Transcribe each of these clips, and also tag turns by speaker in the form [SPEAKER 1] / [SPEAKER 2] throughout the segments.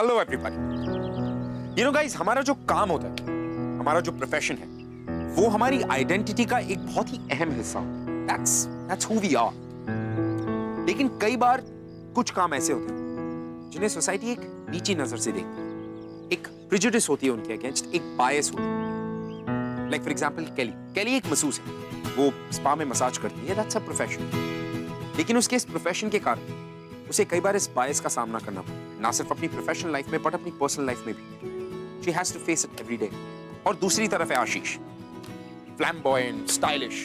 [SPEAKER 1] Hello everybody. You know guys, हमारा जो काम होता है, हमारा जो प्रोफेशन है, वो हमारी आइडेंटिटी का एक बहुत ही अहम हिस्सा है। That's who we are। लेकिन कई बार कुछ काम ऐसे होते हैं जिन्हें सोसाइटी एक नीची नजर से देखती है, एक प्रेजुडिस होती है उनके अगेंस्ट, एक बायस होती है। लाइक फॉर एग्जांपल कैली एक मसूस है, वो स्पा में मसाज करती है, दैट्स अ प्रोफेशन। लेकिन उसके इस प्रोफेशन के कारण उसे कई बार इस बायस का सामना करना पड़ा, ना सिर्फ अपनी प्रोफेशनल लाइफ में बट अपनी पर्सनल लाइफ में भी। She has to face it every day. और दूसरी तरफ है Ashish, flamboyant, stylish,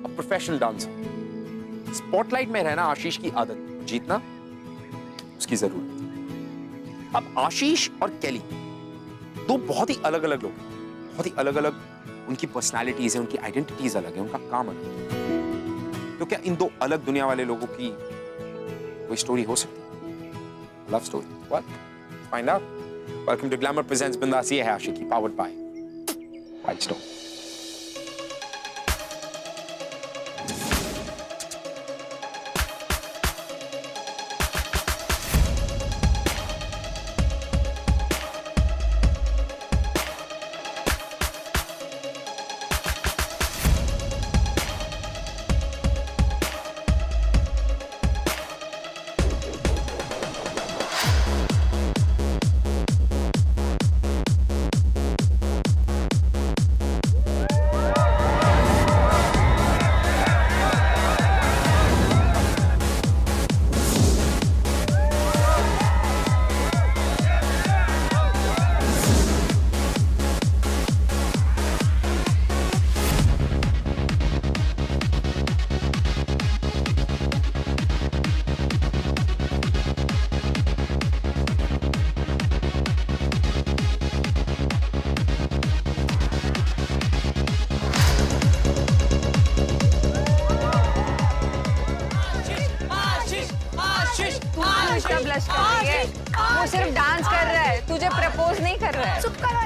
[SPEAKER 1] a professional dancer. Spotlight में रहना आशीष की आदत, जीतना उसकी जरूरत। अब आशीष और कैली दो बहुत ही अलग अलग लोग हैं, बहुत ही अलग अलग उनकी पर्सनालिटीज है, उनकी आइडेंटिटीज अलग है, उनका काम अलग है। तो क्या इन दो अलग दुनिया वाले लोगों की कोई स्टोरी हो सकती है? Love story? What? Find out. Welcome to Glamour presents Bindaas Ye Hai Aashiqui, powered by White Stone.
[SPEAKER 2] Blush कर रही है, वो सिर्फ डांस कर रहा है, तुझे प्रपोज नहीं कर रहा है। चुप करो।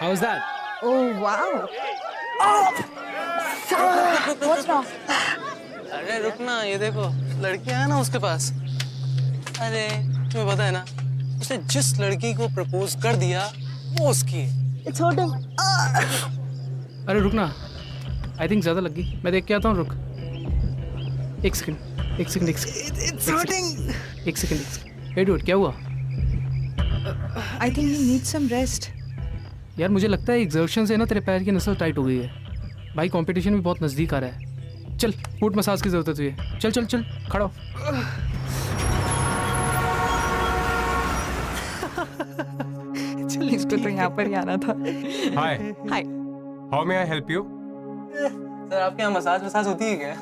[SPEAKER 3] How was that?
[SPEAKER 2] Oh wow. Oh! What's wrong?
[SPEAKER 3] अरे रुकना, ये देखो लड़कियां है ना उसके पास। अरे तुम्हें पता है ना, उसने जिस लड़की को प्रपोज कर दिया वो उसकी है।
[SPEAKER 2] It's hurting.
[SPEAKER 4] अरे रुकना, आई थिंक ज्यादा लग गई। मैं देख के आता हूँ, रुक। एक सेकंड।
[SPEAKER 3] It's hurting.
[SPEAKER 4] एक सेकंड। हे डूड, क्या हुआ?
[SPEAKER 2] I think he needs some rest.
[SPEAKER 4] यार मुझे लगता है एक्सर्शन से ना तेरे पैर की नसल टाइट हो गई है। भाई कंपटीशन भी बहुत नज़दीक आ रहा है। चल, फुट मसाज की जरूरत है तुझे। चल चल चल, खड़ा हो।
[SPEAKER 2] चल, इसको तो यहाँ पर ही आना था।
[SPEAKER 5] Hi,
[SPEAKER 2] Hi.
[SPEAKER 5] how may I help you?
[SPEAKER 3] Sir आपके यहाँ मसाज होती है क्या?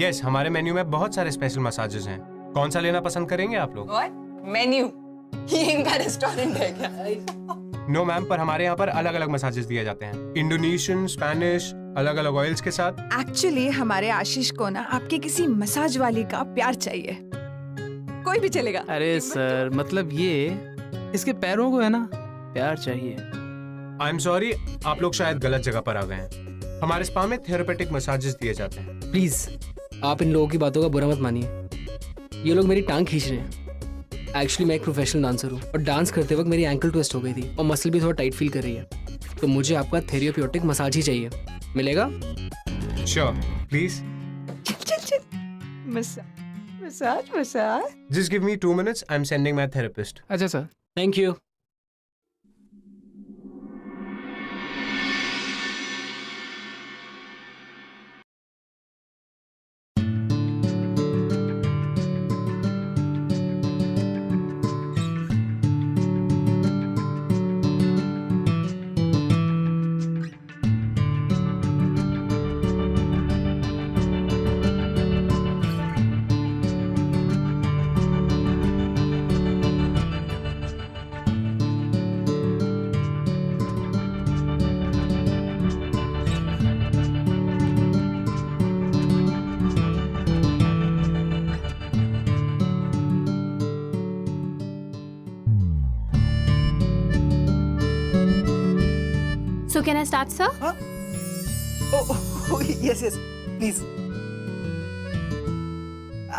[SPEAKER 5] Yes, हमारे मेन्यू में बहुत सारे स्पेशल मसाजेस हैं। कौन सा लेना पसंद करेंगे आप लोग?
[SPEAKER 2] What? Menu? ये इनका रेस्टोरेंट है क्या?
[SPEAKER 5] नो मैम, पर हमारे यहाँ पर अलग अलग मसाजेस दिए जाते हैं, इंडोनेशियन, स्पेनिश, अलग अलग ऑयल्स के साथ।
[SPEAKER 2] एक्चुअली हमारे आशीष को ना आपके किसी मसाज वाली का प्यार चाहिए। कोई भी चलेगा।
[SPEAKER 4] अरे सर, मतलब ये इसके पैरों को है ना प्यार चाहिए।
[SPEAKER 5] आई एम सॉरी, आप लोग शायद गलत जगह पर आ गए हैं। हमारे स्पा में थेरेपेटिक मसाजेस दिए जाते हैं।
[SPEAKER 4] प्लीज आप इन लोगों की बातों का बुरा मत मानिए। ये लोग मेरी टांग खींच रहे हैं। एक्चुअली मैं एक प्रोफेशनल डांसर हूँ और डांस करते वक्त मेरी एंकल ट्विस्ट हो गई थी और मसल भी थोड़ा टाइट फील कर रही है, तो मुझे आपका थेरेप्यूटिक मसाज ही चाहिए। मिलेगा?
[SPEAKER 5] Sure, please.
[SPEAKER 2] Massage.
[SPEAKER 5] Just give me 2 minutes, I am sending my therapist.
[SPEAKER 4] अच्छा sir, thank you.
[SPEAKER 6] So can I start, sir?
[SPEAKER 7] Yes yes please.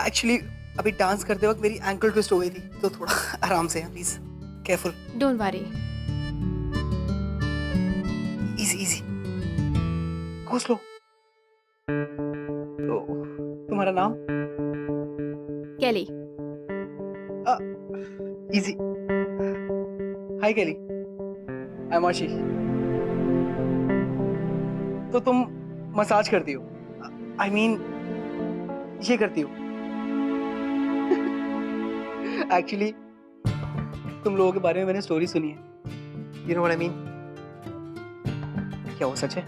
[SPEAKER 7] Actually अभी डांस करते वक्त मेरी एंकल ट्विस्ट हो गई थी, तो थोड़ा आराम से please, careful,
[SPEAKER 6] Don't worry.
[SPEAKER 7] Easy easy, go slow. तो तुम्हारा नाम?
[SPEAKER 6] Kelly.
[SPEAKER 7] इजी। हाय केली, आई एम आशीष। तो तुम मसाज करती हो? आई मीन ये करती हो? एक्चुअली तुम लोगों के बारे में मैंने स्टोरी सुनी है। You know what I mean? क्या वो सच है?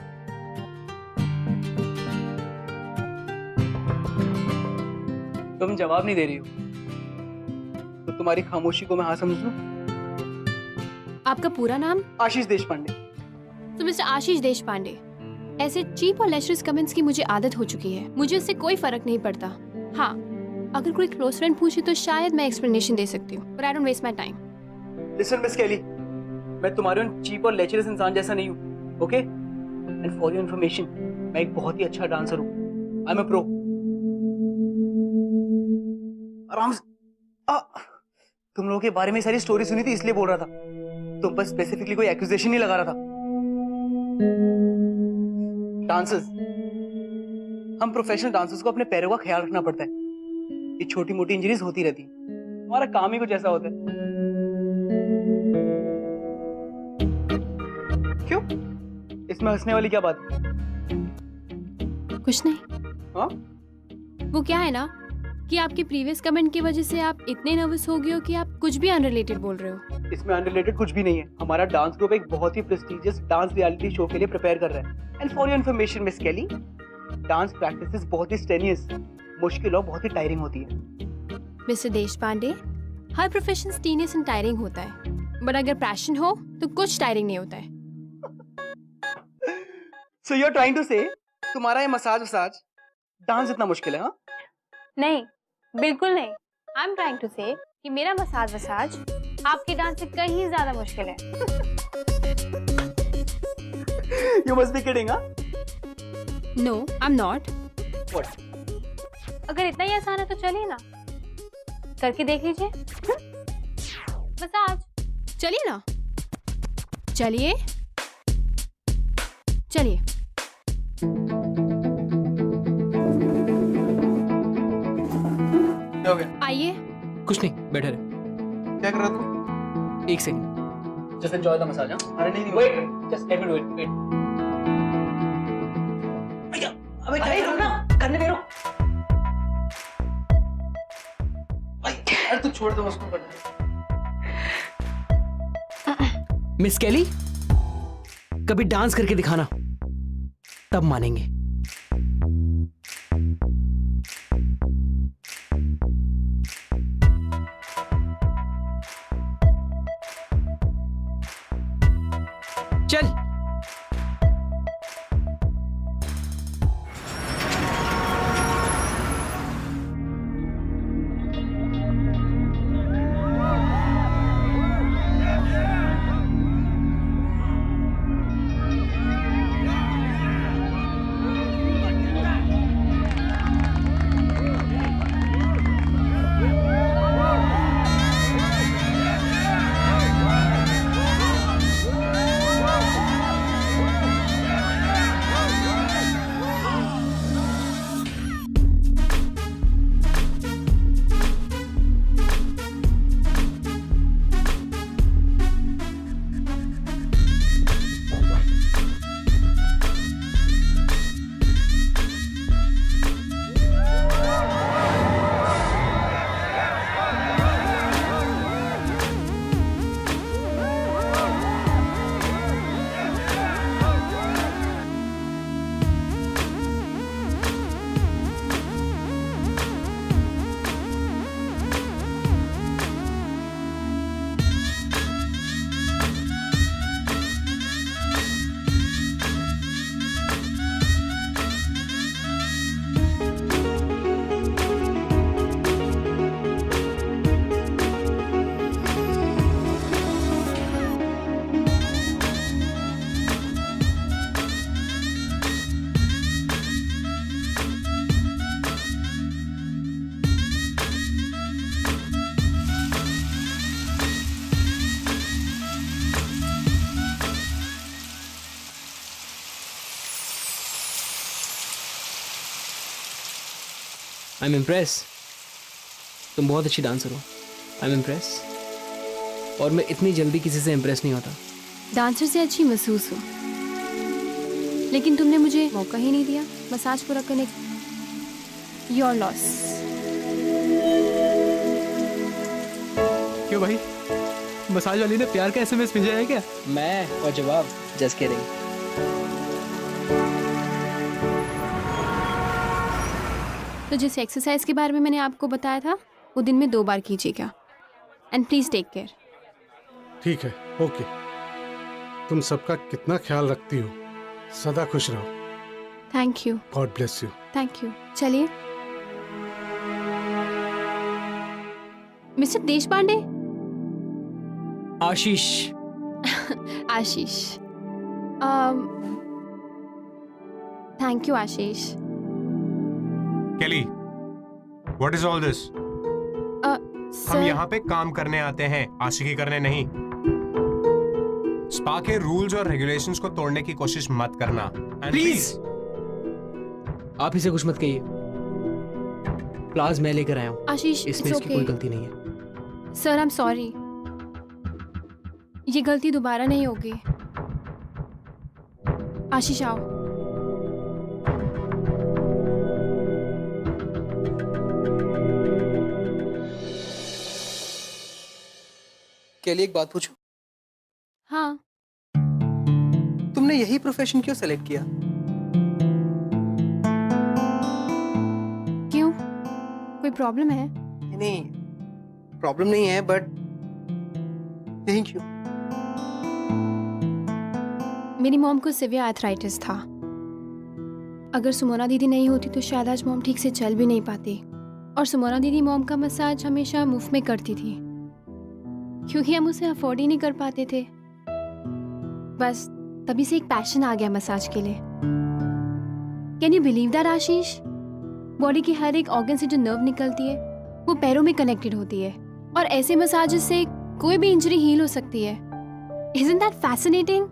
[SPEAKER 7] तुम जवाब नहीं दे रही हो, तो तुम्हारी खामोशी को मैं हाँ समझ लूं?
[SPEAKER 6] आपका पूरा नाम?
[SPEAKER 7] आशीष देशपांडे।
[SPEAKER 6] तो मिस्टर आशीष देश पांडे, ऐसे चीप और लेशरस कमेंट्स की मुझे आदत हो चुकी है। मुझे उससे कोई फर्क नहीं पड़ता। हाँ, अगर कोई क्लोज फ्रेंड पूछे तो शायद मैं एक्सप्लेनेशन दे सकती हूँ, but I don't waste my time.
[SPEAKER 7] Listen Miss Kelly, मैं तुम्हारे उन चीप और लेचरस इंसान जैसा नहीं हूँ, okay? And for your information, मैं एक बहुत ही अच्छा डांसर हूँ। I am a pro. आराम से। तुम लोगों के बारे में सारी स्टोरी सुनी थी इसलिए बोल रहा था। तुम पर स्पेसिफिकली कोई एक्यूजेशन नहीं लगा रहा था। डांसर्स, हम प्रोफेशनल डांसर्स को अपने पैरों का ख्याल रखना पड़ता है। ये छोटी मोटी इंजरीज होती रहती है, हमारा काम ही कुछ ऐसा होता है। क्यों? इसमें हंसने वाली क्या बात है?
[SPEAKER 6] कुछ नहीं।
[SPEAKER 7] हाँ?
[SPEAKER 6] वो क्या है ना कि आपके प्रीवियस कमेंट की वजह से आप इतने नर्वस हो गए हो कि आप कुछ भी अनरिलेटेड बोल रहे हो।
[SPEAKER 7] इसमें अनरिलेटेड कुछ भी नहीं है। हमारा डांस ग्रुप एक बहुत ही प्रेस्टिजियस डांस रियलिटी शो के लिए प्रिपेयर कर रहा है। And for your information miss केली, डांस प्रैक्टिसेस बहुत ही स्ट्रेनियस, मुश्किल और बहुत ही टायरिंग होती है।
[SPEAKER 6] मिस्टर देश पांडे, हर प्रोफेशन स्टीनियस एंड टायरिंग होता है, बट अगर पैशन हो तो कुछ टायरिंग नहीं होता है।
[SPEAKER 7] So you are trying to say तुम्हारा ये मसाज डांस इतना मुश्किल है? हाँ?
[SPEAKER 6] नहीं, बिल्कुल नहीं। आई एम ट्राइंग टू से कि मेरा मसाज आपके डांस से कहीं ज्यादा मुश्किल है।
[SPEAKER 7] You must be kidding, huh?
[SPEAKER 6] No, I am not.
[SPEAKER 7] What?
[SPEAKER 6] अगर इतना ही आसान है तो चलिए ना, करके देख लीजिए। मसाज, चलिए ना, चलिए चलिए।
[SPEAKER 7] क्या हो गया?
[SPEAKER 6] आइए।
[SPEAKER 4] कुछ नहीं, बैठे रहे।
[SPEAKER 7] क्या कर रहा तू?
[SPEAKER 4] एक second.
[SPEAKER 7] Just enjoy the massage, huh? अरे नहीं, wait, just let me do it, wait. भैया, अबे नहीं रुक ना, करने दे, रुक। अरे तू छोड़ दो उसको करने।
[SPEAKER 4] मिस केली, कभी डांस करके दिखाना, तब मानेंगे। चल। I am impress. तुम बहुत अच्छी डांसर हो। I am impress. और मैं इतनी जल्दी किसी से इम्प्रेस नहीं होता।
[SPEAKER 6] डांसर से अच्छी महसूस हो, लेकिन तुमने मुझे मौका ही नहीं दिया मसाज पूरा करने का। Your loss.
[SPEAKER 4] क्यों भाई, मसाज वाली ने प्यार का SMS भेजा है क्या? मैं और जवाब जस्ट किडिंग।
[SPEAKER 6] तो जिस एक्सरसाइज के बारे में मैंने आपको बताया था वो दिन में 2 बार कीजिएगा। And please take care.
[SPEAKER 8] ठीक है, ओके। तुम सबका कितना ख्याल रखती हो। सदा खुश रहो।
[SPEAKER 6] Thank you.
[SPEAKER 8] God bless you.
[SPEAKER 6] Thank you. चलिए। मिस्टर देश पांडे।
[SPEAKER 4] आशीष।
[SPEAKER 6] आशीष। Thank you Ashish.
[SPEAKER 5] केली, व्हाट इज ऑल दिस? हम यहाँ पे काम करने आते हैं, आशिकी करने नहीं। स्पा के रूल्स और रेगुलेशंस को तोड़ने की कोशिश मत करना।
[SPEAKER 4] प्लीज आप इसे कुछ मत कहिए। प्लाज मैं लेकर आया हूँ।
[SPEAKER 6] आशीष,
[SPEAKER 4] इसमें
[SPEAKER 6] it's
[SPEAKER 4] इसकी कोई
[SPEAKER 6] okay.
[SPEAKER 4] गलती नहीं है।
[SPEAKER 6] सर आई एम सॉरी, ये गलती दोबारा नहीं होगी। आशीष आओ।
[SPEAKER 7] केली, एक बात पूछूं?
[SPEAKER 6] हाँ।
[SPEAKER 7] तुमने यही प्रोफेशन क्यों सेलेक्ट किया?
[SPEAKER 6] क्यों, कोई प्रॉब्लम है?
[SPEAKER 7] नहीं, प्रॉब्लम नहीं है, बट यही क्यों?
[SPEAKER 6] मेरी मॉम को सिवियर आर्थराइटिस था। अगर सुमोना दीदी नहीं होती तो शायद आज मॉम ठीक से चल भी नहीं पाती। और सुमोना दीदी मॉम का मसाज हमेशा मुफ्त में करती थी, क्योंकि हम उसे अफोर्ड ही नहीं कर पाते थे। बस तभी से एक पैशन आ गया मसाज के लिए। Can you believe that Ashish? Body के हर एक ऑर्गन से जो नर्व निकलती है वो पैरों में कनेक्टेड होती है, और ऐसे मसाजेस से कोई भी इंजरी हील हो सकती है। Isn't that fascinating?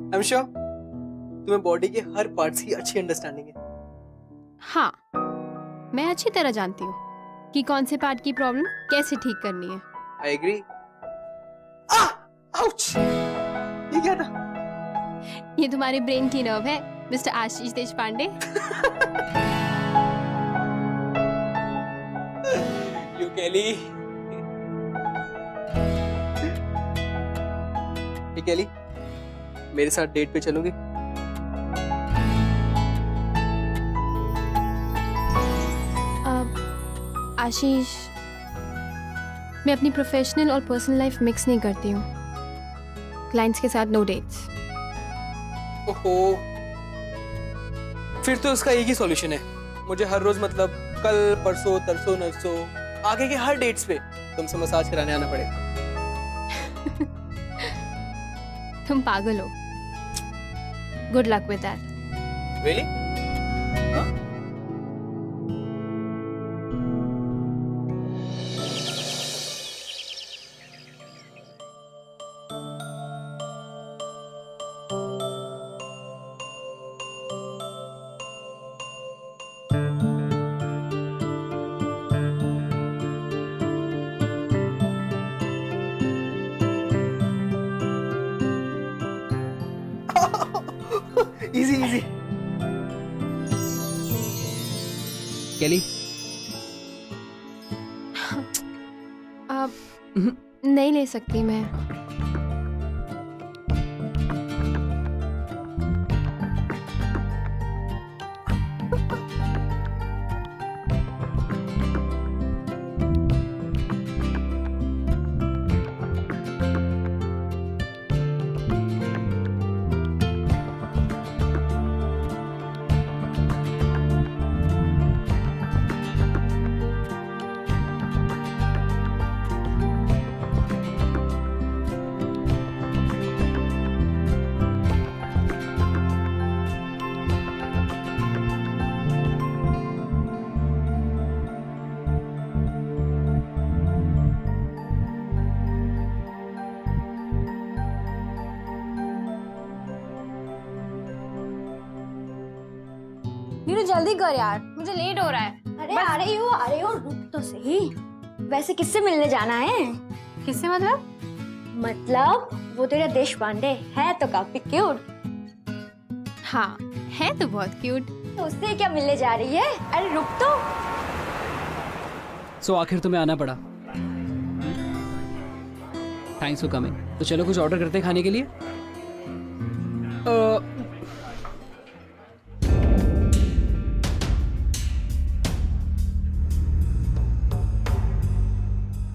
[SPEAKER 7] I am sure तुम्हें बॉडी के हर पार्ट्स की अच्छी अंडरस्टैंडिंग है।
[SPEAKER 6] हाँ, मैं अच्छी तरह जानती हूँ कि कौन से पार्ट की प्रॉब्लम कैसे ठीक करनी है।
[SPEAKER 7] I agree. आउच! ये क्या था?
[SPEAKER 6] ये तुम्हारे ब्रेन की नर्व है, मिस्टर आशीष देश पांडे।
[SPEAKER 7] यू केली। केली, मेरे साथ डेट पे चलोगी?
[SPEAKER 6] आशीष, मैं अपनी प्रोफेशनल और पर्सनल लाइफ मिक्स नहीं करती हूँ। क्लाइंट्स के साथ नो डेट्स।
[SPEAKER 7] ओहो, फिर तो इसका एक ही सॉल्यूशन है। मुझे हर रोज, मतलब कल, परसों, तरसों, नरसों, आगे के हर डेट्स पे तुमसे मसाज कराने आना पड़ेगा।
[SPEAKER 6] तुम पागल हो। Good luck with that.
[SPEAKER 7] Really? Easy easy.
[SPEAKER 4] केली,
[SPEAKER 6] नहीं ले सकती मैं।
[SPEAKER 9] नीरू जल्दी कर यार, मुझे लेट हो रहा है। अरे आ रही हो रुक तो सही। वैसे किससे मिलने जाना है?
[SPEAKER 6] किससे मतलब?
[SPEAKER 9] मतलब वो तेरा देश पांडे है तो काफी क्यूट,
[SPEAKER 6] हाँ है तो बहुत क्यूट।
[SPEAKER 9] तो उससे क्या मिलने जा रही है? अरे रुक तो।
[SPEAKER 4] सो आखिर तुम्हें आना पड़ा। Thanks for coming. तो चलो कुछ ऑर्डर करते हैं खाने के लिए।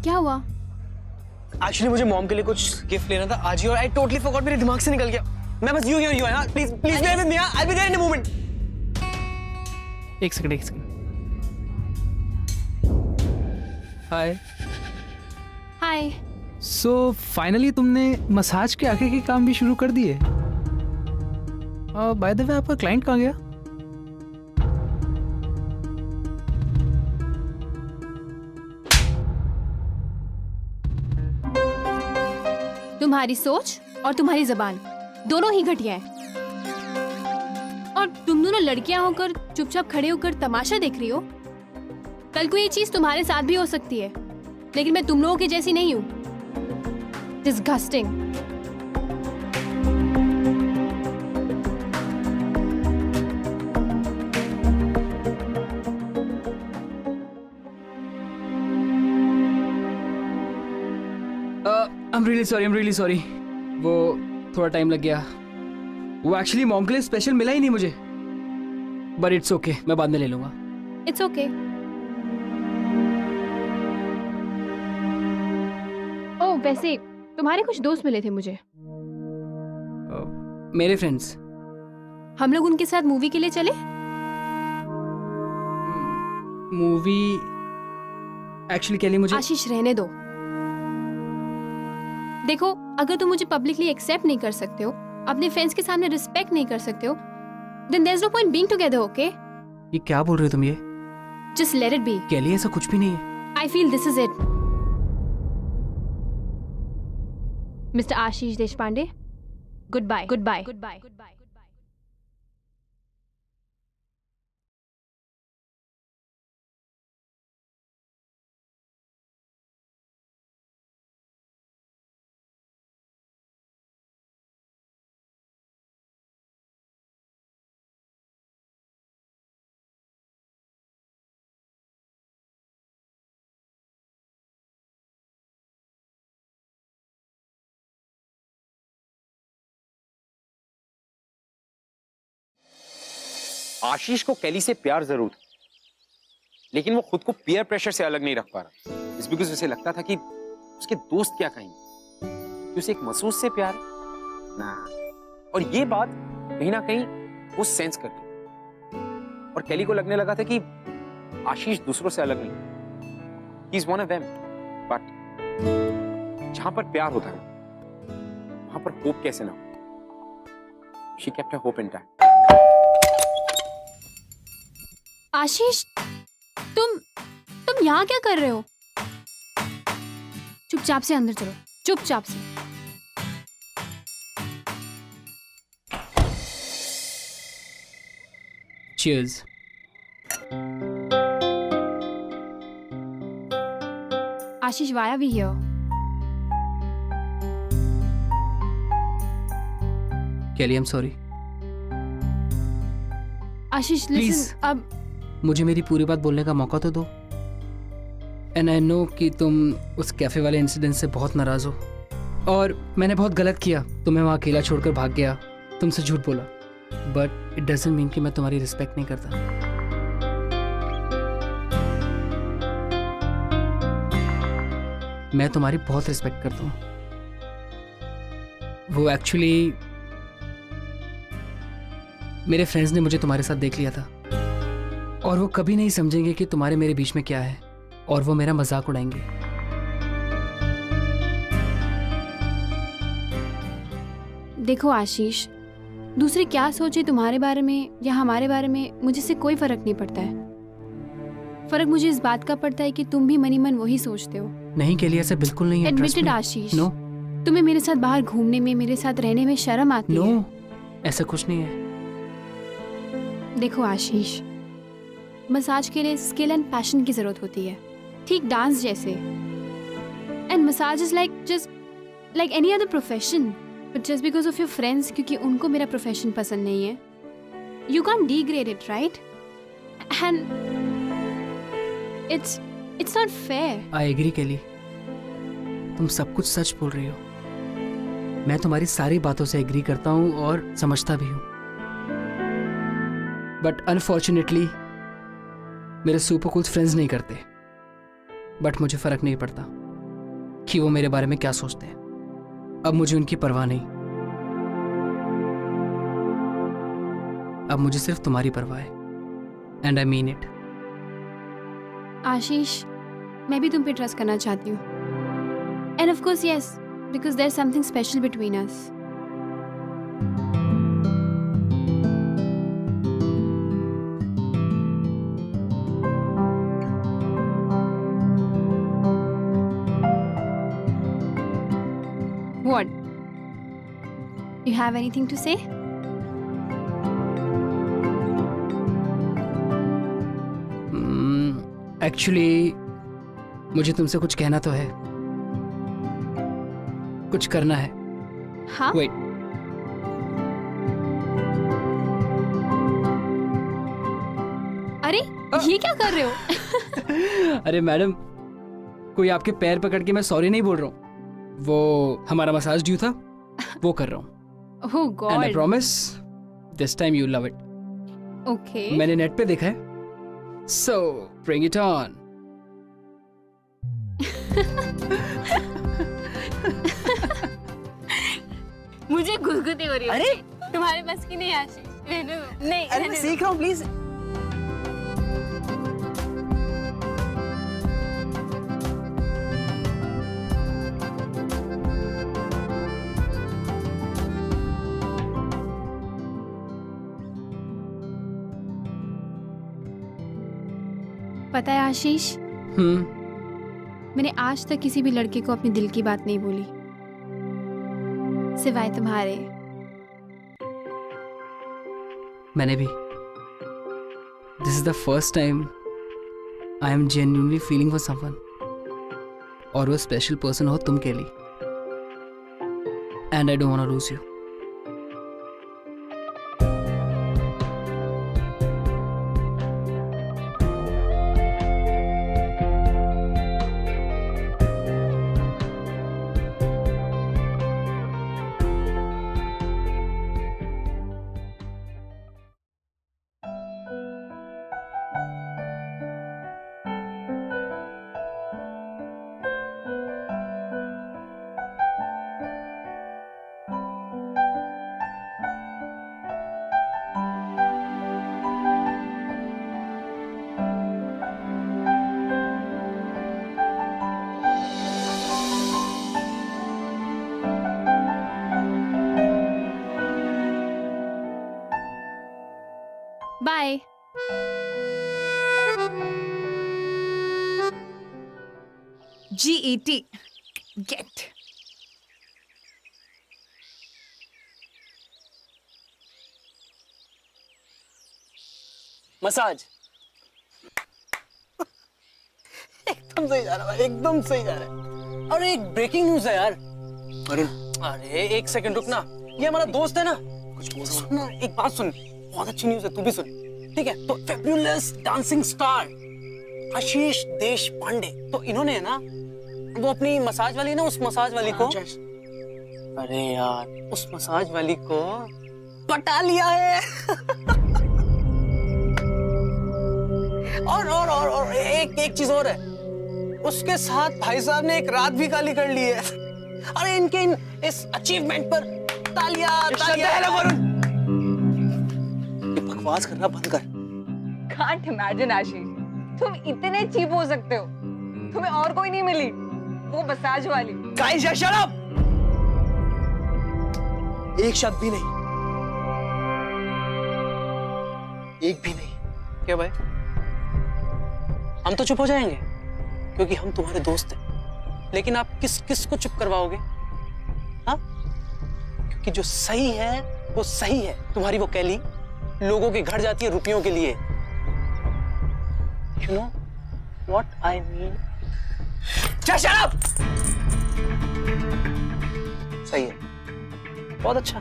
[SPEAKER 6] क्या हुआ?
[SPEAKER 3] एक्चुअली मुझे मॉम के लिए कुछ गिफ्ट लेना था आज ही और आई टोटली फॉरगॉट, मेरे दिमाग से निकल गया। मैं बस यूं है ना, please please bear with me, I will be there in a moment.
[SPEAKER 4] एक second. Hi.
[SPEAKER 6] Hi.
[SPEAKER 10] So finally तुमने मसाज के आगे के काम भी शुरू कर दिए। बाय द वे आपका क्लाइंट कहाँ गया?
[SPEAKER 6] तुम्हारी सोच और तुम्हारी जबान दोनों ही घटिया है। और तुम दोनों लड़कियां होकर चुपचाप खड़े होकर तमाशा देख रही हो। कल को ये चीज तुम्हारे साथ भी हो सकती है, लेकिन मैं तुम लोगों की जैसी नहीं हूं। डिस्गस्टिंग।
[SPEAKER 4] I'm really sorry. वो थोड़ा टाइम लग गया। वो एक्चुअली मॉम के लिए स्पेशल मिला ही नहीं मुझे। बट इट्स ओके, मैं बाद में ले लूंगा।
[SPEAKER 6] It's okay. ओह वैसे तुम्हारे कुछ दोस्त मिले थे मुझे।
[SPEAKER 4] मेरे फ्रेंड्स।
[SPEAKER 6] हम लोग उनके साथ मूवी के लिए चले।
[SPEAKER 4] मूवी एक्चुअली के लिए मुझे
[SPEAKER 6] आशीष रहने दो। देखो अगर तुम मुझे पब्लिकली एक्सेप्ट नहीं कर सकते हो, अपने फ्रेंड्स के सामने रिस्पेक्ट नहीं कर सकते हो, then there's no point being together, okay?
[SPEAKER 4] ये क्या बोल रहे हो तुम ये?
[SPEAKER 6] Just let it be.
[SPEAKER 4] के लिए ऐसा कुछ भी नहीं है।
[SPEAKER 6] I feel this is it. Mr. Ashish Deshpande, goodbye. Goodbye. Goodbye. Goodbye.
[SPEAKER 1] आशीष को कैली से प्यार जरूर था, लेकिन वो खुद को पीयर प्रेशर से अलग नहीं रख पा रहा। इस बिकॉज़ उसे लगता था कि उसके दोस्त क्या कहेंगे कि उसे एक महसूस से प्यार ना। और ये बात कहीं ना कहीं वो सेंस कर गई और कैली को लगने लगा था कि आशीष दूसरों से अलग नहीं, he is one of them. But जहां पर प्यार होता है वहां पर होप कैसे ना हो। She kept her hope intact.
[SPEAKER 6] Ashish, तुम यहाँ क्या कर रहे हो? चुपचाप से अंदर चलो, चुपचाप से।
[SPEAKER 4] Cheers.
[SPEAKER 6] Ashish, why are we here?
[SPEAKER 4] Kelly, I'm sorry.
[SPEAKER 6] Ashish,
[SPEAKER 4] Please.
[SPEAKER 6] listen, अब
[SPEAKER 4] मुझे मेरी पूरी बात बोलने का मौका तो दो। एंड आई नो कि तुम उस कैफे वाले इंसिडेंट से बहुत नाराज हो और मैंने बहुत गलत किया, तुम्हें वहाँ अकेला छोड़कर भाग गया, तुमसे झूठ बोला। बट इट डजंट मीन कि मैं तुम्हारी रिस्पेक्ट नहीं करता। मैं तुम्हारी बहुत रिस्पेक्ट करता हूँ। वो एक्चुअली मेरे फ्रेंड्स ने मुझे तुम्हारे साथ देख लिया था और वो कभी नहीं समझेंगे कि तुम्हारे मेरे बीच में क्या है और वो मेरा मजाक उड़ाएंगे।
[SPEAKER 6] देखो आशीष, दूसरे क्या सोचे तुम्हारे बारे में या हमारे बारे में, मुझे से कोई फर्क नहीं पड़ता है। फर्क मुझे इस बात का पड़ता है कि तुम भी मनी मन वही सोचते हो।
[SPEAKER 4] नहीं के लिए ऐसा बिल्कुल नहीं है।
[SPEAKER 6] एडमिटेड आशीष,
[SPEAKER 4] नो,
[SPEAKER 6] तुम्हें मेरे साथ बाहर घूमने में, मेरे साथ रहने में शर्म आती है।
[SPEAKER 4] ऐसा कुछ नहीं है।
[SPEAKER 6] देखो आशीष, मसाज के लिए स्किल एंड पैशन की जरूरत होती है, ठीक डांस जैसे। And massage is like just like any other profession, but just because of your friends, क्योंकि उनको मेरा प्रोफेशन पसंद नहीं है, you can degrade it, right? And it's not fair.
[SPEAKER 4] I agree Kelly, तुम सब कुछ सच बोल रही हो। मैं तुम्हारी सारी बातों से एग्री करता हूँ और समझता भी हूँ, बट अनफॉर्चुनेटली मेरे सुपर कूल फ्रेंड्स नहीं करते। बट मुझे फर्क नहीं पड़ता कि वो मेरे बारे में क्या सोचते हैं। अब मुझे उनकी परवाह नहीं, अब मुझे सिर्फ तुम्हारी परवाह है, and I mean it.
[SPEAKER 6] Ashish, मैं भी तुम पे ट्रस्ट करना चाहती हूँ, and of course yes, because there is something special between us. What? You have anything to say?
[SPEAKER 4] Actually मुझे तुमसे कुछ कहना तो है, कुछ करना है।
[SPEAKER 6] हाँ?
[SPEAKER 4] वेट,
[SPEAKER 6] अरे ये क्या कर रहे हो?
[SPEAKER 4] अरे मैडम, कोई आपके पैर पकड़ के मैं सॉरी नहीं बोल रहा हूँ, वो हमारा मसाज ड्यू था, वो कर रहा हूँ।
[SPEAKER 6] Oh
[SPEAKER 4] and I
[SPEAKER 6] God.
[SPEAKER 4] Promise this time you love it.
[SPEAKER 6] Okay.
[SPEAKER 4] मैंने नेट पे देखा है, सो ब्रिंग इट ऑन।
[SPEAKER 6] मुझे गुदगुदी हो रही है। अरे तुम्हारे बस की नहीं आशीष, रहने दो। नहीं,
[SPEAKER 7] अरे मैं सीख रहा हूँ, प्लीज।
[SPEAKER 6] पता है आशीष, मैंने आज तक किसी भी लड़के को अपने दिल की बात नहीं बोली, सिवाय तुम्हारे।
[SPEAKER 4] मैंने भी। This is the first time I am genuinely feeling for someone, और वो स्पेशल पर्सन हो तुम के लिए, and I don't want to lose you.
[SPEAKER 6] Bye.
[SPEAKER 2] GET. Get.
[SPEAKER 3] Massage. एकदम सही जा रहा है, एकदम सही जा रहा है। अरे एक ब्रेकिंग न्यूज है यार। अरे एक सेकंड रुकना, ये हमारा दोस्त है ना, कुछ बोल रहा हूँ। एक बात सुन, बहुत अच्छी न्यूज है, तू भी सुन, ठीक है? तो फेब्युलस डांसिंग स्टार आशीष देश पांडे, तो इन्होंने है ना, वो अपनी मसाज वाली ना, उस मसाज वाली को, अरे यार उस मसाज वाली को पटा लिया है। और एक चीज और है, उसके साथ भाई साहब ने एक रात भी काली कर ली है। अरे इनके इस अचीवमेंट पर तालियां तालियां। वरुण, ये बकवास करना बंद कर।
[SPEAKER 2] Can't imagine आशीष, तुम इतने चीप हो सकते हो? तुम्हें और कोई नहीं मिली, वो मसाज वाली।
[SPEAKER 3] गाइस शट अप, एक शब्द भी नहीं, एक भी नहीं। क्या भाई, हम तो चुप हो जाएंगे क्योंकि हम तुम्हारे दोस्त हैं, लेकिन आप किस को चुप करवाओगे? हाँ, क्योंकि जो सही है वो सही है। तुम्हारी वो कैली लोगों के घर जाती है रुपयों के लिए, You know what I mean? Just shut up! सही है, बहुत अच्छा।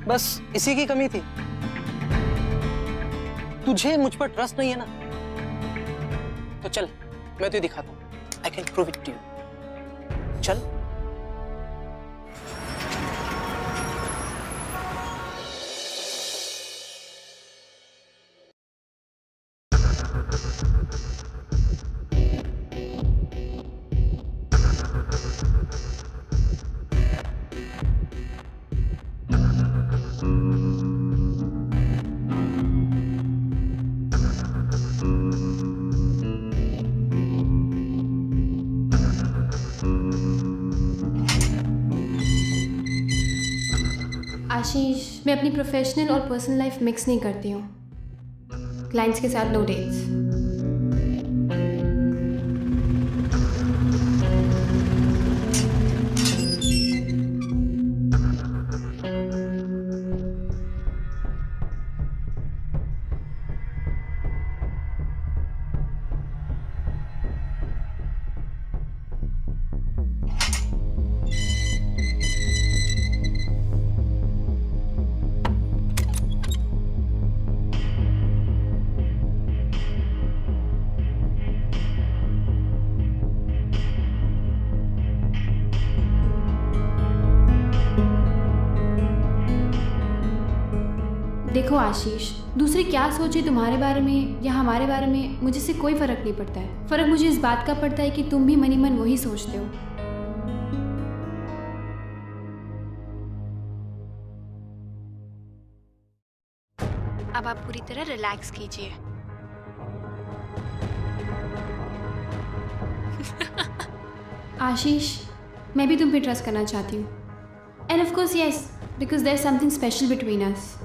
[SPEAKER 3] बस इसी की कमी थी। तुझे मुझ पर ट्रस्ट नहीं है ना? तो चल, मैं तुझे दिखाता हूँ। I can prove it to you. चल।
[SPEAKER 6] आशीष, मैं अपनी प्रोफेशनल और पर्सनल लाइफ मिक्स नहीं करती हूँ। क्लाइंट्स के साथ नो डेट्स। देखो आशीष, दूसरे क्या सोचे तुम्हारे बारे में या हमारे बारे में, मुझे से कोई फर्क नहीं पड़ता है। फर्क मुझे इस बात का पड़ता है कि तुम भी मनी मन वही सोचते हो। अब आप पूरी तरह रिलैक्स कीजिए। आशीष, मैं भी तुम पे ट्रस्ट करना चाहती हूँ। And of course yes, because there is something special between us.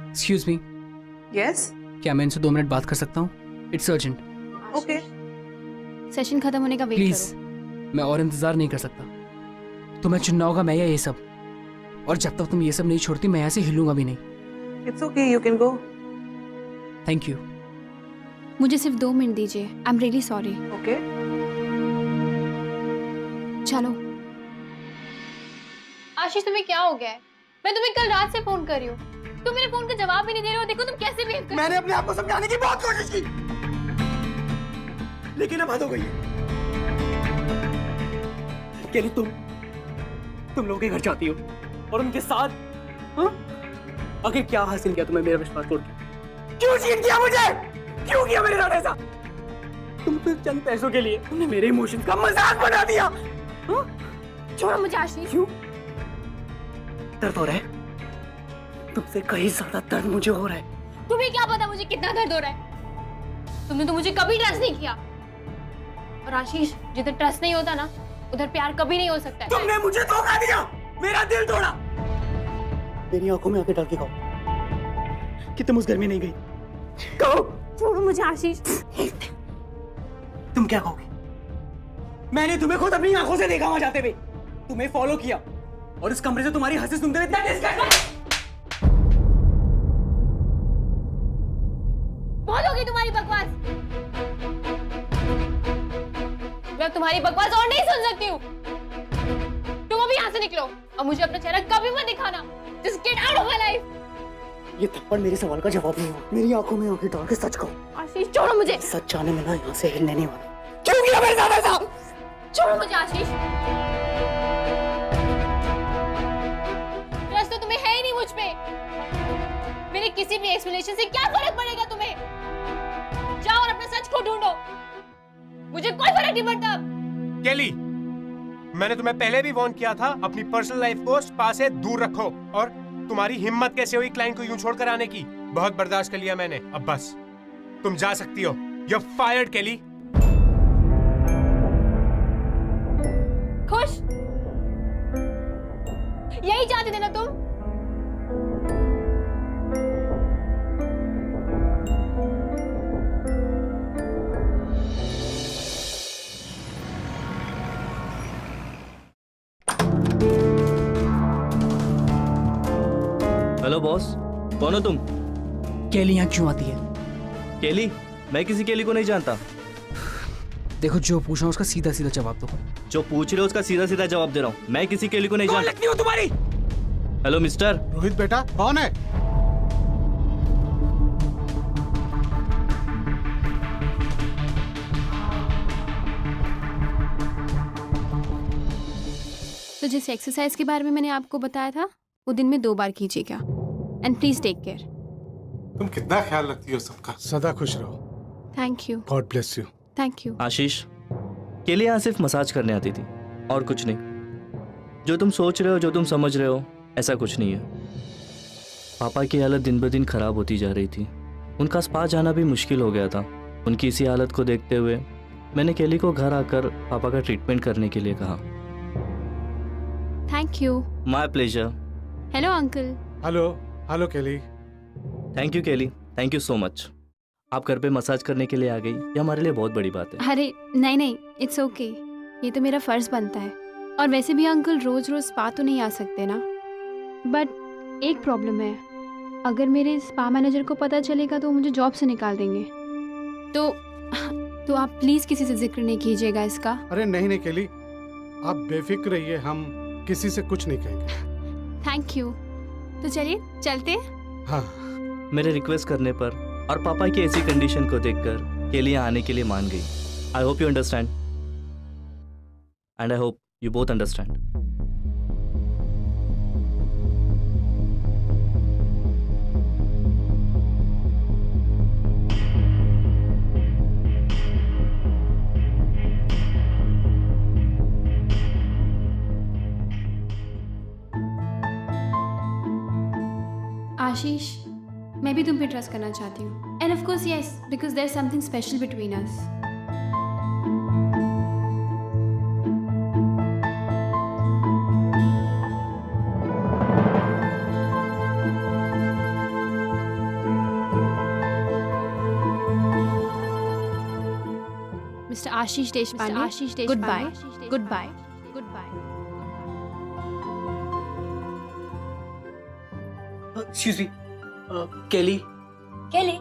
[SPEAKER 4] Excuse me,
[SPEAKER 2] yes,
[SPEAKER 4] क्या मैं इनसे 2 मिनट बात कर सकता हूँ? It's urgent.
[SPEAKER 2] ओके।
[SPEAKER 6] सेशन खत्म होने का वेट
[SPEAKER 4] प्लीज,
[SPEAKER 6] करो।
[SPEAKER 4] मैं और इंतजार नहीं कर सकता। तुम्हें चुनना होगा मैं या ये सब, और जब तक तुम ये सब नहीं छोड़ती मैं यहाँ से हिलूंगा भी नहीं।
[SPEAKER 2] It's okay, you can go.
[SPEAKER 4] Thank you.
[SPEAKER 6] मुझे सिर्फ 2 मिनट दीजिए। I am really sorry.
[SPEAKER 2] Okay.
[SPEAKER 6] चलो। आशीष, तुम्हें क्या हो गया है? मैं तुम्हें कल रात से फोन कर रही हूँ, तुम मेरे फोन का जवाब भी नहीं दे रहे हो। देखो तुम कैसे बिहेव कर रहे हो।
[SPEAKER 3] मैंने अपने आप को समझाने की बहुत कोशिश की, लेकिन अब हद हो गई है। केली, तुम लोगों के घर जाती हो और उनके साथ, हाँ? आखिर क्या हासिल किया तुम्हें मेरा विश्वास तोड़ के? क्यों चीट किया मुझे? क्यों किया मेरे साथ ऐसा? तुम तो चंद पैसों के लिए तुमने मेरे इमोशंस का मजाक बना दिया। हाँ?
[SPEAKER 6] छोड़ो मुझे आशीष।
[SPEAKER 3] क्यों? दर्द हो रहा है? तुमसे कहीं ज्यादा दर्द मुझे हो रहा है।
[SPEAKER 6] तुम्हें क्या पता मुझे कितना दर्द हो रहा है? तुमने तो मुझे कभी ट्रस्ट नहीं किया। और आशीष, जिधर ट्रस्ट नहीं होता ना, उधर प्यार कभी नहीं हो सकता है।
[SPEAKER 3] तुमने मुझे धोखा दिया, मेरा दिल तोड़ा। मेरी आंखों में आंखें डाल के कहो कि तुम उस घर में नहीं गई। कहो।
[SPEAKER 6] छोड़ो मुझे आशीष।
[SPEAKER 3] तुम क्या कहोगे? मैंने तुम्हें खुद अपनी आंखों से देखा वहां जाते हुए, तुम्हें फॉलो किया और इस कमरे से तुम्हारी हंसी सुनते हुए
[SPEAKER 6] बहुत होगी तुम्हारी बकवास। मैं तुम्हारी बकवास और नहीं सुन सकती हूँ। तुम अभी यहाँ से निकलो और मुझे अपना चेहरा कभी मत दिखाना। Just get out of my life.
[SPEAKER 3] ये थप्पड़ मेरे सवाल का जवाब नहीं हुआ। मेरी आंखों में आंखें डाल के सच कहो।
[SPEAKER 6] आशीष, छोड़ो मुझे।
[SPEAKER 3] सच जाने में ना यहाँ से हिलने नहीं वाला। क्यों किया मेरे साथ ऐसा?
[SPEAKER 6] छोड़ो मुझे आशीष। ट्रस्ट तो तुम्हें है ही नहीं मुझ पे। मेरे किसी भी एक्सप्लेनेशन से क्या फर्क पड़ेगा तुम्हें? जाओ और अपना सच को ढूंढो, मुझे कोई फर्क नहीं पड़ता।
[SPEAKER 5] केली, मैंने तुम्हें पहले भी वार्न किया था, अपनी पर्सनल लाइफ को स्पा से दूर रखो। और तुम्हारी हिम्मत कैसे हुई क्लाइंट को यूं छोड़कर आने की? बहुत बर्दाश्त कर लिया मैंने, अब बस तुम जा सकती हो। You're fired, केली।
[SPEAKER 6] खुश? यही चाहते थे ना तुम?
[SPEAKER 11] कौन हो तुम?
[SPEAKER 4] केली यहाँ क्यों आती है?
[SPEAKER 11] केली? मैं किसी केली को नहीं जानता।
[SPEAKER 4] देखो, जो पूछ रहा हूँ उसका सीधा सीधा जवाब दो।
[SPEAKER 11] जो पूछ रहे हो उसका सीधा सीधा जवाब दे रहा हूँ। मैं किसी केली को नहीं
[SPEAKER 4] कौन
[SPEAKER 11] जानता।
[SPEAKER 4] लगती हो तुम्हारी?
[SPEAKER 11] Hello mister.
[SPEAKER 8] रोहित बेटा, कौन है?
[SPEAKER 6] तो जिस एक्सरसाइज के बारे में मैंने आपको बताया था वो दिन में 2 बार कीजिएगा। And please take care.
[SPEAKER 8] तुम कितना ख्याल रखती हो सबका। सदा खुश रहो।
[SPEAKER 6] Thank you.
[SPEAKER 8] God bless you.
[SPEAKER 6] Thank you.
[SPEAKER 11] Ashish, Kelly यहाँ सिर्फ मसाज करने आती थी और कुछ नहीं। जो तुम सोच रहे हो, जो तुम समझ रहे हो, ऐसा कुछ नहीं है। पापा की हालत दिन ब दिन खराब होती जा रही थी। उनका स्पा जाना भी मुश्किल हो गया था। उनकी इसी हालत को देखते हुए मैंने केली को घर आकर पापा का ट्रीटमेंट करने के लिए कहा।
[SPEAKER 6] Thank you.
[SPEAKER 11] My pleasure.
[SPEAKER 6] Hello uncle.
[SPEAKER 8] Hello. Hello केली।
[SPEAKER 11] थैंक यू केली, थैंक यू सो मच। आप घर पे मसाज करने के लिए आ गई, ये हमारे लिए बहुत बड़ी बात है।
[SPEAKER 6] अरे नहीं नहीं, इट्स ओके। ये तो मेरा फर्ज बनता है। और वैसे भी अंकल रोज रोज स्पा तो नहीं आ सकते ना। बट एक प्रॉब्लम है, अगर मेरे स्पा मैनेजर को पता चलेगा तो वो मुझे जॉब से निकाल देंगे। तो आप प्लीज किसी से जिक्र नहीं कीजिएगा इसका।
[SPEAKER 8] अरे नहीं नहीं केली, आप बेफिक्र रहिए, हम किसी से कुछ नहीं कहेंगे।
[SPEAKER 6] Thank you. तो चलिए चलते हैं।
[SPEAKER 8] हाँ।
[SPEAKER 11] मेरे रिक्वेस्ट करने पर और पापा की ऐसी कंडीशन को देखकर केली यहाँ आने के लिए मान गई। I hope you understand and I hope you both understand.
[SPEAKER 6] Ashish, मैं भी तुम पे ट्रस्ट करना चाहती हूँ। And of course yes, because there is something special between us. Mister Ashish Deshpande, goodbye, goodbye, goodbye.
[SPEAKER 3] Excuse me, Kelly.
[SPEAKER 9] Kelly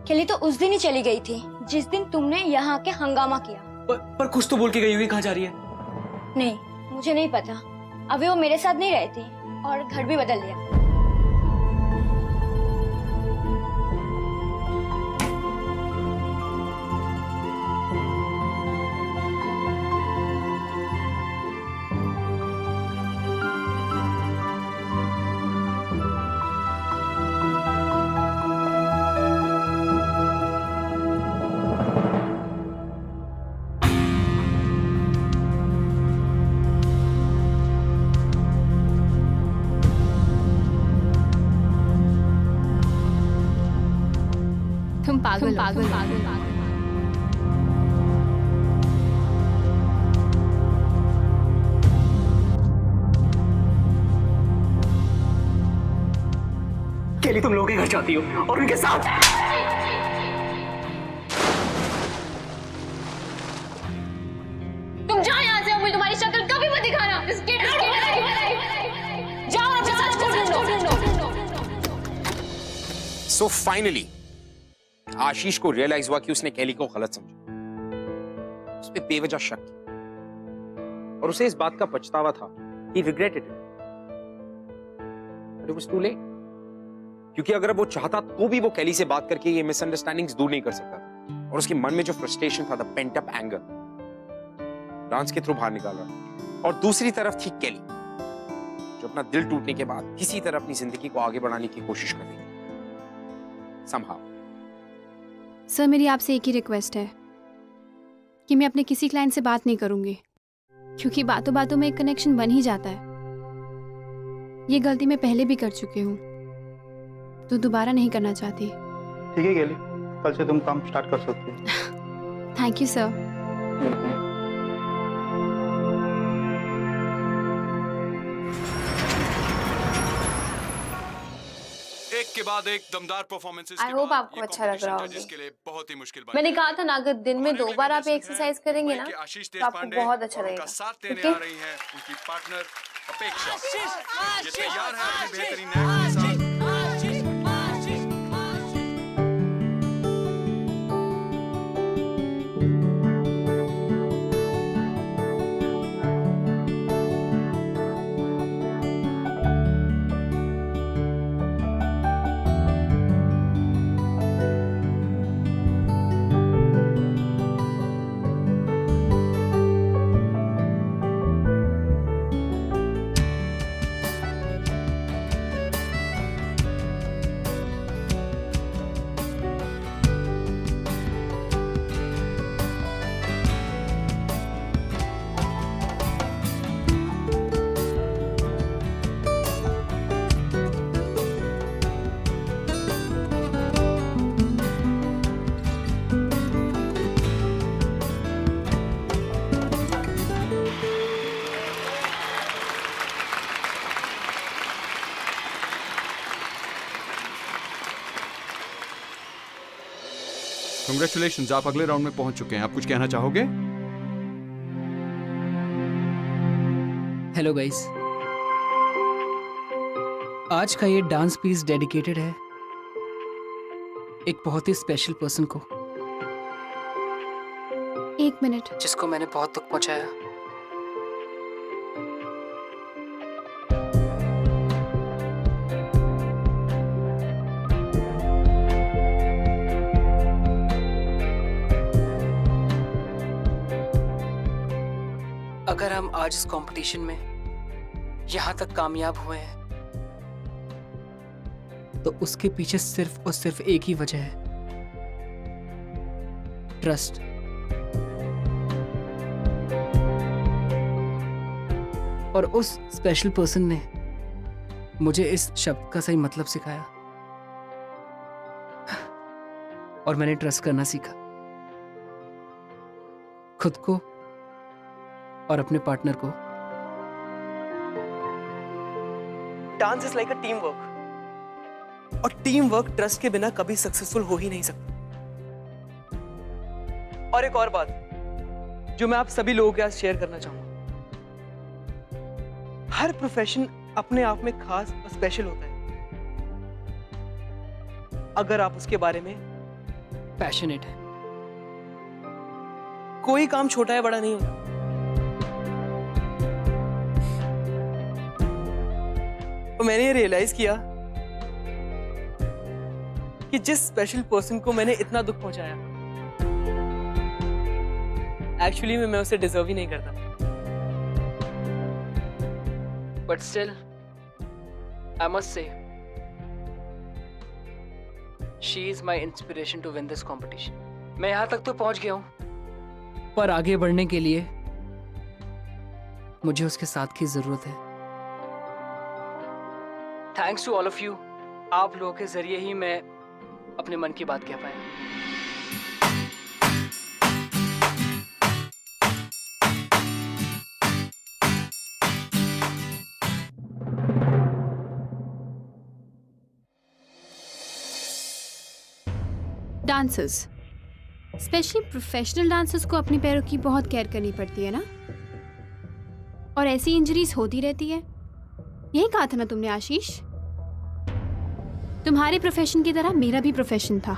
[SPEAKER 9] केली तो उस दिन ही चली गई थी जिस दिन तुमने यहाँ के हंगामा किया।
[SPEAKER 3] पर कुछ तो बोल के गई होगी, कहाँ जा रही है?
[SPEAKER 9] नहीं, मुझे नहीं पता। अभी वो मेरे साथ नहीं रहती और घर भी बदल लिया।
[SPEAKER 6] तुम पागल पागल।
[SPEAKER 3] केली, तुम लोगों के घर जाती हो और उनके साथ
[SPEAKER 2] तुम जाओ यहाँ से। मुझे तुम्हारी शक्ल कभी मत दिखाना। जाओ, सच को ढूंढो।
[SPEAKER 1] सो फाइनली आशीष को रियलाइज हुआ कि उसने केली को गलत समझा, उस पे बेवजह शक किया और उसे इस बात का पछतावा था। He regretted it. But it was too late. क्योंकि अगर वो चाहता तो भी वो केली से बात करके ये मिसअंडरस्टैंडिंग्स दूर नहीं कर सकता था और उसके मन में जो फ्रस्ट्रेशन था, the pent up anger, dance के थ्रू बाहर निकाल रहा। और दूसरी तरफ थी केली जो अपना दिल टूटने के बाद किसी तरह अपनी जिंदगी को आगे बढ़ाने की कोशिश कर रही थी somehow.
[SPEAKER 6] सर, मेरी आपसे एक ही रिक्वेस्ट है कि मैं अपने किसी क्लाइंट से बात नहीं करूंगी, क्योंकि बातों बातों में एक कनेक्शन बन ही जाता है। ये गलती मैं पहले भी कर चुकी हूँ, तो दोबारा नहीं करना चाहती।
[SPEAKER 7] ठीक है केली, कल से तुम काम स्टार्ट कर सकते हो।
[SPEAKER 6] Thank you sir.
[SPEAKER 12] एक के बाद एक दमदार परफॉर्मेंसेस
[SPEAKER 2] आई होप आपको अच्छा लग रहा होगा।
[SPEAKER 12] के लिए बहुत ही मुश्किल
[SPEAKER 2] मैंने कहा था ना, अगर दिन में 2 बार आप एक्सरसाइज करेंगे ना तो आपको बहुत अच्छा लगेगा।
[SPEAKER 12] साथ देने आ रही है उनकी पार्टनर अपेक्षा। ये तैयार है अपनी बेहतरीन एक्ट के साथ। Congratulations, आप अगले राउंड में पहुंच चुके हैं। आप कुछ कहना चाहोगे?
[SPEAKER 4] हेलो गाइस, आज का ये डांस पीस डेडिकेटेड है एक बहुत ही स्पेशल पर्सन को,
[SPEAKER 6] एक मिनट।
[SPEAKER 4] जिसको मैंने बहुत दुख पहुंचाया। अगर हम आज इस कंपटीशन में यहां तक कामयाब हुए हैं तो उसके पीछे सिर्फ और सिर्फ एक ही वजह है, ट्रस्ट। और उस स्पेशल पर्सन ने मुझे इस शब्द का सही मतलब सिखाया और मैंने ट्रस्ट करना सीखा, खुद को और अपने पार्टनर को।
[SPEAKER 3] Dance is like a team work, और टीम वर्क ट्रस्ट के बिना कभी सक्सेसफुल हो ही नहीं सकता। और एक और बात जो मैं आप सभी लोगों के साथ शेयर करना चाहूंगा, हर प्रोफेशन अपने आप में खास और स्पेशल होता है अगर आप उसके बारे में
[SPEAKER 4] पैशनेट है।
[SPEAKER 3] कोई काम छोटा या बड़ा नहीं होता। और मैंने ये रियलाइज किया कि जिस स्पेशल पर्सन को मैंने इतना दुख पहुंचाया, एक्चुअली मैं उसे डिजर्व ही नहीं करता।
[SPEAKER 4] But still I must say she is my inspiration to win this competition. मैं यहां तक तो पहुंच गया हूं, पर आगे बढ़ने के लिए मुझे उसके साथ की जरूरत है। Thanks to all of you, आप लोगों के जरिए ही मैं अपने मन की बात कह पाया।
[SPEAKER 6] डांसर्स, स्पेशली प्रोफेशनल डांसर्स को अपने पैरों की बहुत केयर करनी पड़ती है ना, और ऐसी इंजरीज होती रहती है। यही कहा था ना तुमने आशीष, तुम्हारे प्रोफेशन की तरह मेरा भी प्रोफेशन था।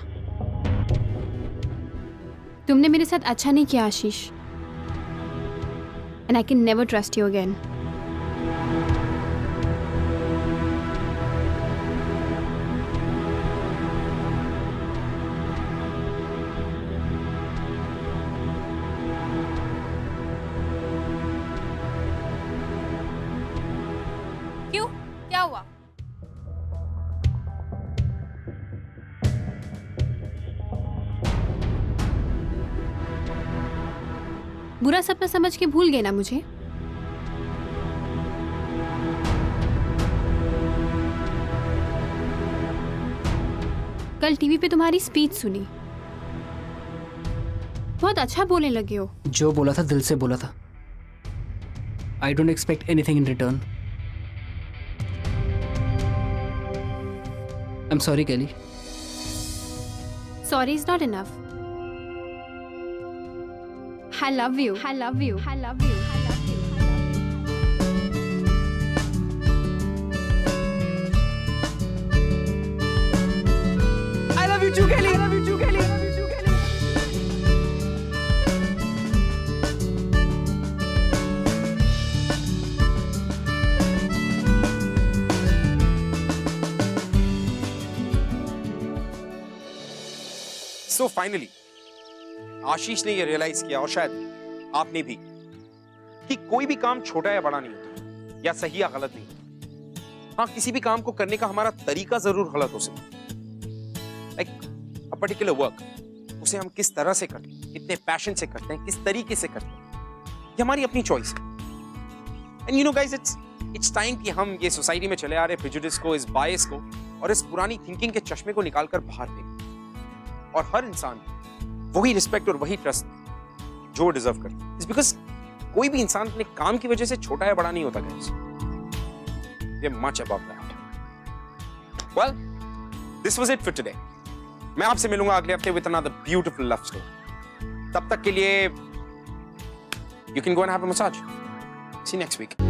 [SPEAKER 6] तुमने मेरे साथ अच्छा नहीं किया Ashish, and I can never trust you again.
[SPEAKER 2] क्यों, क्या हुआ?
[SPEAKER 6] बुरा सपना समझ के भूल गए ना मुझे? कल टीवी पे तुम्हारी स्पीच सुनी, बहुत अच्छा बोलने लगे हो।
[SPEAKER 4] जो बोला था दिल से बोला था। I don't expect anything in return. I am sorry केली।
[SPEAKER 6] Sorry is not enough. I love you. I love you. I love you. I love you.
[SPEAKER 3] I love you too, Kelly. I love you too, Kelly. I love you too, Kelly.
[SPEAKER 1] So finally, आशीष ने ये realise किया, और शायद आपने भी, कि कोई भी काम छोटा या बड़ा नहीं होता, या सही या गलत नहीं होता। हाँ, किसी भी काम को करने का हमारा तरीका जरूर गलत हो सकता है। लाइक अ पर्टिकुलर वर्क, उसे हम किस तरह से करते हैं, कितने पैशन से करते हैं, किस तरीके से करते हैं, ये हमारी अपनी चॉइस है। And you know guys, it's time कि हम ये सोसाइटी में चले आ रहे प्रेजुडिस को, इस बायस को और इस पुरानी थिंकिंग के चश्मे को निकालकर बाहर फेंकें, और हर इंसान वही रिस्पेक्ट और वही ट्रस्ट जो डिजर्व करता है। इट्स बिकॉज कोई भी इंसान अपने काम की वजह से छोटा या बड़ा नहीं होता guys. We are much above that. Well, this was it for today. मैं आपसे मिलूंगा अगले हफ्ते with another beautiful love story. तब तक के लिए you can go and have a massage. See you next week.